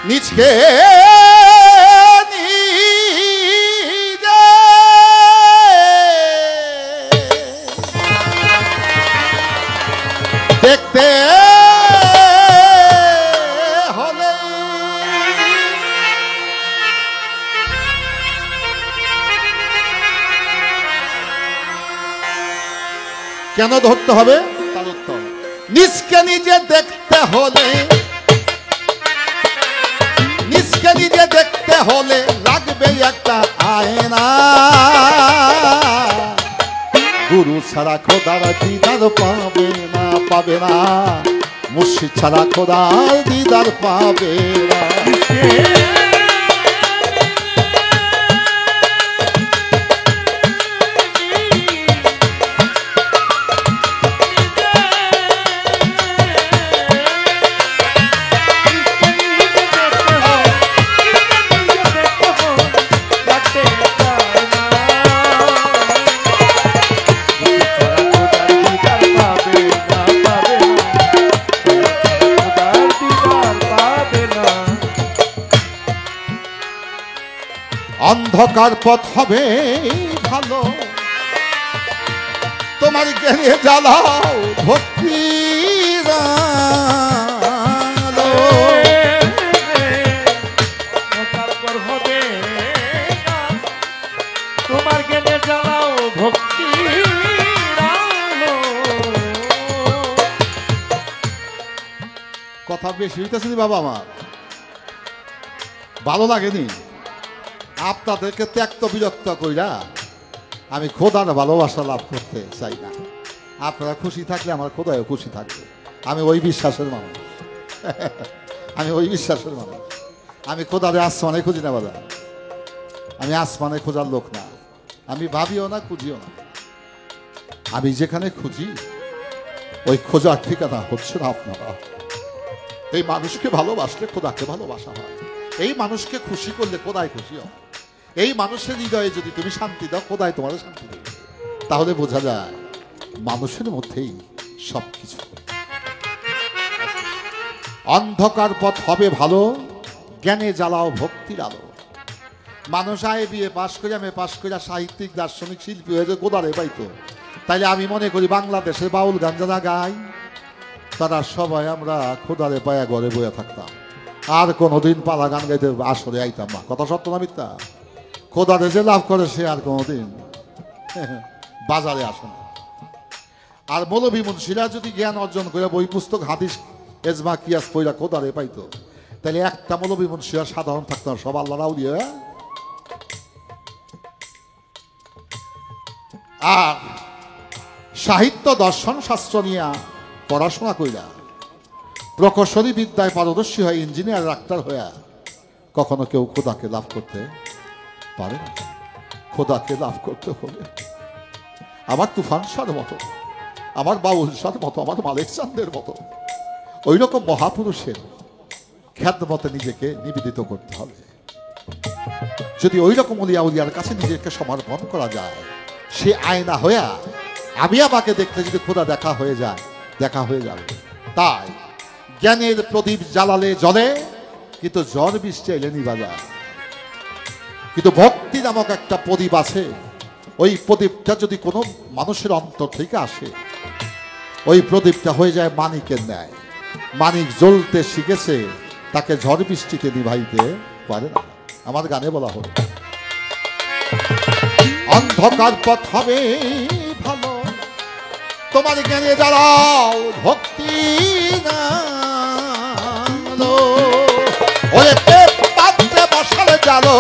নিজকে দেখতে হলে কেন ধরতে হবে তার উত্তর, নিজকে নিজে দেখতে হলে, নিজকে নিজে দেখতে হলে লাগবে একটা আয়না। গুরু ছাড়া খোদার দিদার পাবে না, পাবে না। মুর্শিদ ছাড়া খোদার দিদার পাবে না। অন্ধকার পথ হবে ভালো, তোমার জ্ঞানে জ্বালাও ভক্তির আলো। হবে তোমার জ্ঞানে জ্বালাও ভক্তির আলো। কথা বেশি হইতেছে বাবা, আমার ভালো লাগেনি আপনাদেরকে ত্যক্ত বিরক্ত কইরা আমি খোদার ভালোবাসা লাভ করতে চাই না। আপনারা খুশি থাকলে আমার খোদাও খুশি থাকবে। আমি ওই বিশ্বাসের মানুষ, আমি ওই বিশ্বাসের মানুষ। আমি খোদারে আসমানে খুঁজি না বাবা, আমি আসমানে খোঁজার লোক না। আমি ভাবিও না, খুঁজিও না। আমি যেখানে খুঁজি ওই খোঁজার ঠিকানা হচ্ছে না আপনারা। এই মানুষকে ভালোবাসলে খোদাকে ভালোবাসা হয়, এই মানুষকে খুশি করলে খোদায় খুশি হয়। এই মানুষের হৃদয়ে যদি তুমি শান্তি দাও, খোদায় তোমার শান্তি দেবে। তাহলে বোঝা যায় মানুষের মধ্যেই সবকিছু। অন্ধকার পথ হবে ভালো, জ্ঞানে জ্বালাও ভক্তির আলো। মানুষ আয় বিয়ে পাশ করে, আমি পাশ করে সাহিত্যিক দার্শনিক শিল্পী হয়ে যে খোদারে পাইতো, তাইলে আমি মনে করি বাংলাদেশের বাউল গান যারা গাই তারা সবাই আমরা খোদারে পায়া ঘরে বইয়া থাকতাম, আর কোনোদিন পালা গান গাইতে আসরে আইতাম না। কথা সত্য না মিথ্যা? খোদারে যে লাভ করে সে আর কোনোদিন বাজারে আসে না। আর মৌলভী মুন্সিরা যদি জ্ঞান অর্জন করে বই পুস্তক হাদিস এজমা কিয়াস পইরা খোদারে পাইতো, তাহলে একটা মৌলভী মুন্সিরা সাধারণ থাকতো না, সব আল্লাহ রাউলিয়া। আর সাহিত্য দর্শন শাস্ত্র নিয়ে পড়াশোনা কইরা প্রকৌশলী বিদ্যায় পারদর্শী হয়, ইঞ্জিনিয়ার ডাক্তার হইয়া কখনো কেউ খোদাকে লাভ করতে পারে না। খোদাকে লাভ করতে হলে আমার তুফান শাহর মতো, আমার বাউল শাহর মতো, আমার মালিক চাঁদের মতো ওই রকম মহাপুরুষের খ্যাতমতে নিজেকে নিবেদিত করতে হবে। যদি ওই রকম উলিয়া উলিয়ার কাছে নিজেকে সমর্পণ করা যায়, সে আয়না হইয়া আমি আমাকে দেখতে যদি খোদা দেখা হয়ে যায়, দেখা হয়ে যাবে। তাই জ্ঞানের প্রদীপ জ্বালালে জ্বলে, কিন্তু জ্বর বৃষ্টি এলে নিভা যায়। কিন্তু ভক্তি নামক একটা প্রদীপ আছে, ওই প্রদীপটা যদি কোনো মানুষের অন্তর থেকে আসে, ওই প্রদীপটা হয়ে যায় মানিকের ন্যায়। মানিক জ্বলতে শিখেছে, তাকে ঝড় বৃষ্টিকে নিভাইতে পারে না। আমার গানে বলা হলো অন্ধকার পথ হবে ভালো, তোমার জ্ঞানে জ্বালাও ভক্তি আলো। ওরে প্রেম পাত্রে বসালে জ্বালো,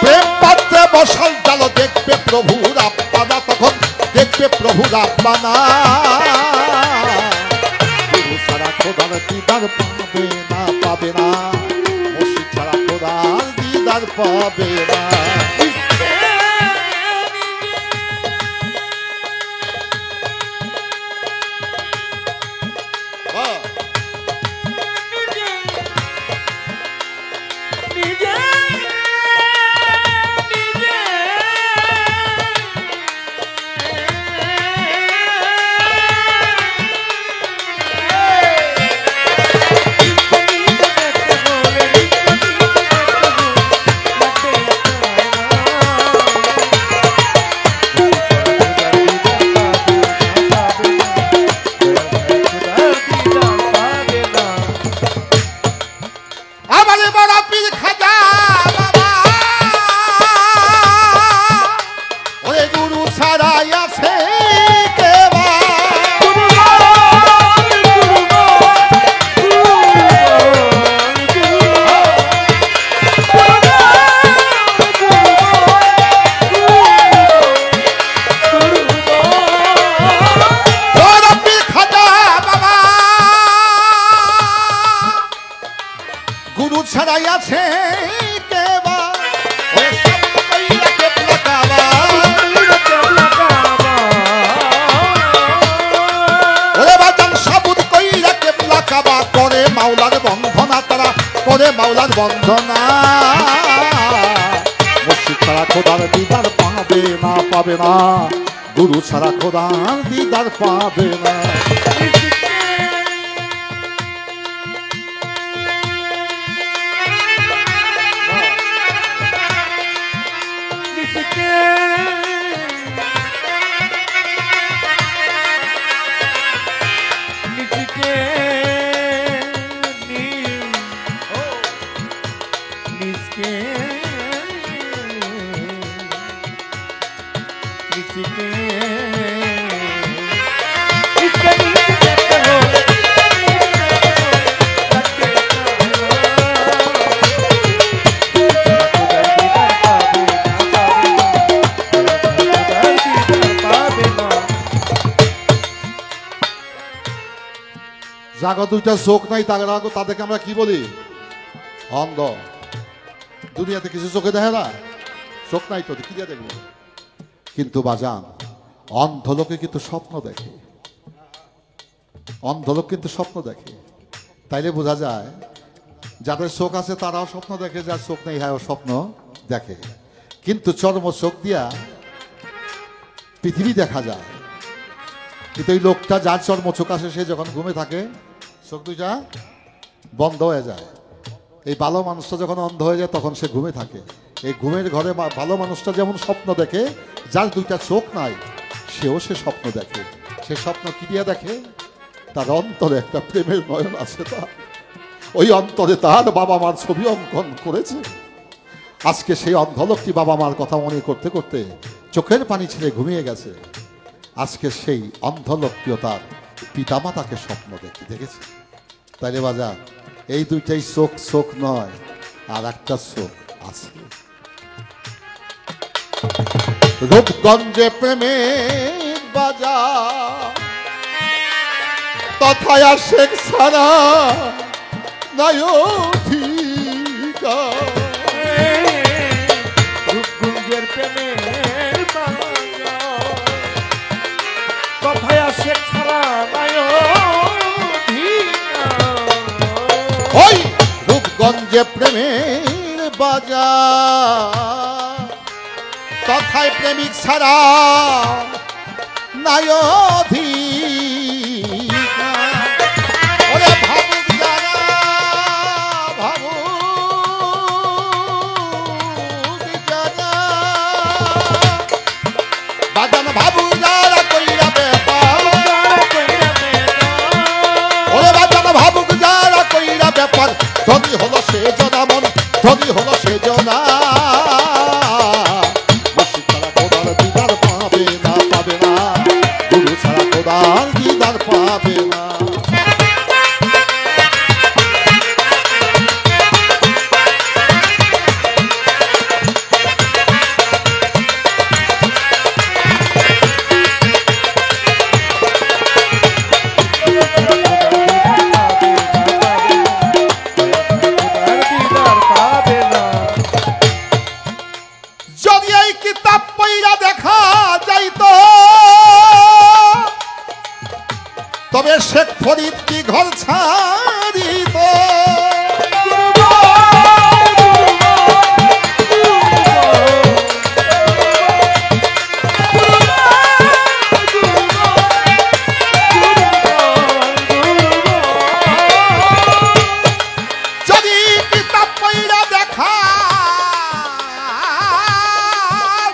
প্রেম পাত্রে বসাল জ্বালো, দেখবে প্রভুর আপ্পানা, তখন দেখবে প্রভুর আপ্পানা। গুরু ছাড়া খোদার দিদার পাবে না, পাবে না। মুর্শিদ ছাড়া খোদার দিদার পাবে না। মাওলার বন্দনা মুর্শিদ ছাড়া খোদার দিদার পাবে না, পাবে না। গুরু ছাড়া খোদার দিদার পাবে না। যাগো দুইটা চোখ নাই তাদেরকে আমরা কি বলি? অন্ধ। দুনিয়াতে কিছু চোখে দেখে না, চোখ নাই তো কি দিয়ে দেখবো? কিন্তু বাজান, অন্ধ লোকে কিন্তু স্বপ্ন দেখে, অন্ধ লোক কিন্তু স্বপ্ন দেখে। তাইলে বোঝা যায় যাদের চোখ আছে তারাও স্বপ্ন দেখে, যার চোখ নেই হ্যাঁ স্বপ্ন দেখে। কিন্তু চর্ম চোখ দিয়া পৃথিবী দেখা যায়, কিন্তু এই লোকটা যার চর্ম চোখ আছে সে যখন ঘুমে থাকে চোখ দুইটা বন্ধ হয়ে যায়। এই ভালো মানুষটা যখন অন্ধ হয়ে যায় তখন সে ঘুমে থাকে। এই ঘুমের ঘরে ভালো মানুষটা যেমন স্বপ্ন দেখে, যার দুইটা চোখ নাই সেও সে স্বপ্ন দেখে। সে স্বপ্ন কি দিয়ে দেখে? তার অন্তরে একটা প্রেমের নয়ন আছে, তার ওই অন্তরে তার বাবা মার ছবি অঙ্কন করেছে। আজকে সেই অন্ধ লোকটি বাবা মার কথা মনে করতে করতে চোখের পানি ছেড়ে ঘুমিয়ে গেছে। আজকে সেই অন্ধ লোকটিও তার পিতামাতাকে স্বপ্ন দেখেছে। তাইলে বাজার, এই দুইটাই চোখ চোখ নয়, আর একটা চোখ আছে। রূপগঞ্জে প্রেমের বাজার, তথায় শেখ সারা নাই অধিকার। রূপগঞ্জের প্রেমের বাজার, তথায় শেখ সারা নাই অধিকার। ওই রূপগঞ্জে প্রেমের বাজার, তথায় প্রেমিক ছাড়া নাই অধিকার। ওরে ভাবুক যারা, ভাবুক যারা, বাজান ভাবুক যারা কইরা ব্যাপার। ওরে বাজান ভাবুক যারা কইরা ব্যাপার। ধনী হলো সে জনা মন, ধনী হলো সে জনা। মুর্শিদ ছাড়া খোদার দিদার পাবে না, পাবে না। গুরু ছাড়া খোদার দিদার পাবে না। যদি এই কিতাব পইরা দেখা যাইতো, তবে শেখ ফরিদ কি ঘর ছাড়িত? যদি কিতাব পইরা দেখা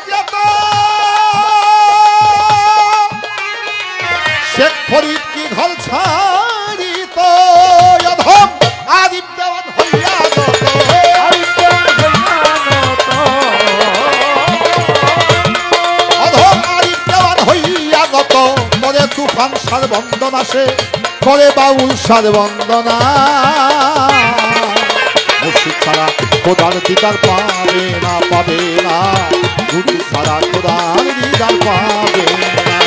যেত, শেখ ফরিদ কি ঘর ছাড়িত? অধম আরিফ দেওয়ান হইয়া গত, অধম আরিফ দেওয়ান হইয়া গত। করে তুফান সার বন্দনা, সে করে বাউল সার বন্দনা। মুর্শিদ ছাড়া খোদার দিদার পাবে না, পাবে না। গুরু ছাড়া খোদার দিদার পাবে না।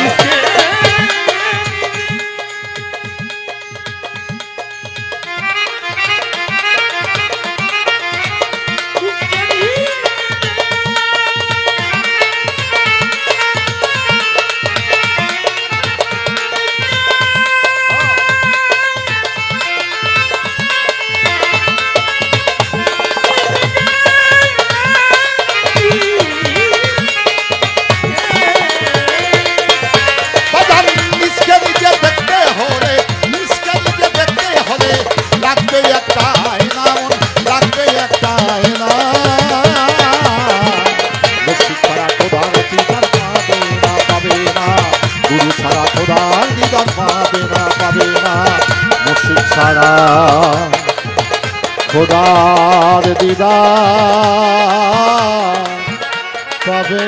দিদার পাবে